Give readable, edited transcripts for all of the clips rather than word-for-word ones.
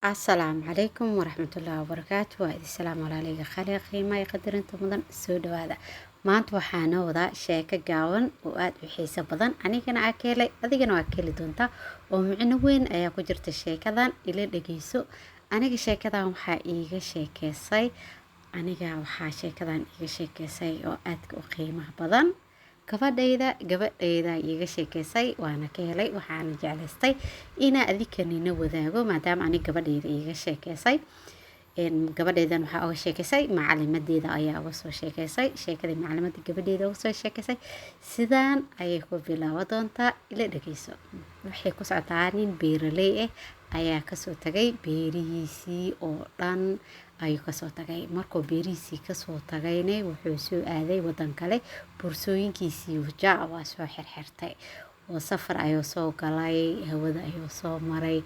السلام عليكم ورحمة الله وبركاته. وإذا السلام عليكم خليقي ما يقدر أنت مدن السود هذا ما أنت وحنا وذا شيء جاون وقت بحيس بدن أنا كنا أكلي هذه كنا أكلي دونتا ومعنا وين أيا كجرت الشيء كذا إلى دقيسو أنا كشيء كذا وحقيقة شيء كسي أنا جا وحاشي كذا إيجا شيء كسي وقت وقيمة بدن gabadhayda iiga sheekaysay waana ka helay waxaana jeclaystay inaa adinkanina wadaago maadaama ani gabadhayda iiga sheekaysay gabadhaydan waxaa uga sheekaysay macalimadeeda ayaa uga soo sheekaysay sheekadii macalimada gabadhayda uga soo sheekaysay sidaan ayay ku bilaaban doontaa ila dhageyso. waxay ku socotaa nin beeraley ah ayaa kasoo tagay beerihiisii oo dhan ayuu kasoo tagay. markuu beerihiisii kasoo tagayna wuxuu soo aaday wadan kale. boorsooyinkiisii wajaa waa soo xirxirtay oo safar ayuu soo galay, hawada ayuu soo maray.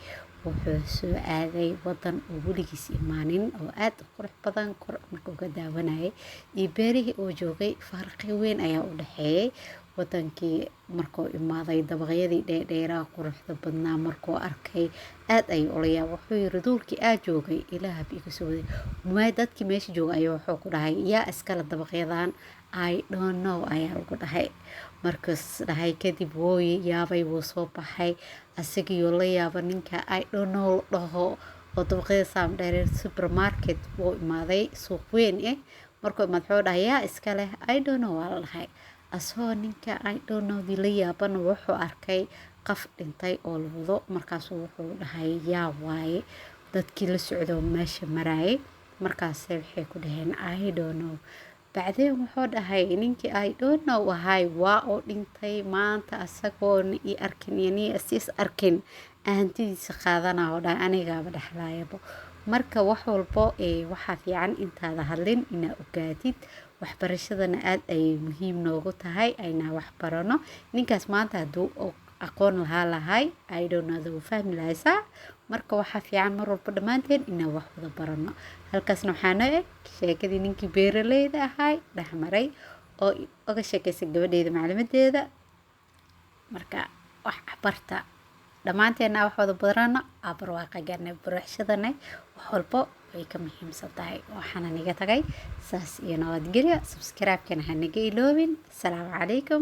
wuxuu soo aaday wadan uu weligiis imaanin oo aad u qurux badan kor markuu ka daawanayay iyo beerihii uu joogay farqi weyn ayaa u dhaxeeyay. wadankii markuu imaaday dabaqyadii dheedheeraa quruxda badnaa markuu arkay aad ayuu ula yaabay. wuxuu yiri duulkii aad joogay ilaah iga soo waday may dadkii meesha joogay ayuu wuxuu ku dhahay yaa iskala dabaqyadan I don't know ayaa lagu dhahay. markaas dhahay kadib wuu yaabay wuu soo baxay asagii la yaaba ninka I don't know dhaho oo dabaqyada saam dheer supermarket wuu imaaday suuq weyn markuu imaad wuxuu dhahay yaa iska leh I don't know waa la dhahay. asoo ninka I don't know di la yaaban wuxuu arkay qaf dhintay oo la wado. markaas wuxuu dhahay yaa waaye dadkii la socdo meesha maraayay. markaas waxay ku dhaheen I don't know. bacdeen wuxuu dhahay ninkii I don't know wahay waa oo dhintay maanta asagoon i arkin yani is arkin aantidiisa qaadana oo dhahay anigaaba dhaxlaayaba. marka wax walbo waxa fiican intaada hadlin inaa ogaatid. waxbarashadana aad ay muhiim noogu tahay ayna wax barano. ninkaas maanta haduu aqoon lahay I don't know wuu fahmi lahaa. marka waxa fiican mar walba dhamaanteen inaan wax wada barano. halkaasna waxaana sheekadii ninkii beeraleyda ahay dhaxmaray oo uga sheekaysay gabadheeda macalimadeeda. marka wax barta dhamaanteena wax wada barano barwaaqo gaarnay barashadana wax walba way ka muhiimsan tahay. waxaana niga tagay saas iyo nabadgelyo. subscribe-kana ha naga iloobin. assalaamu calaykum.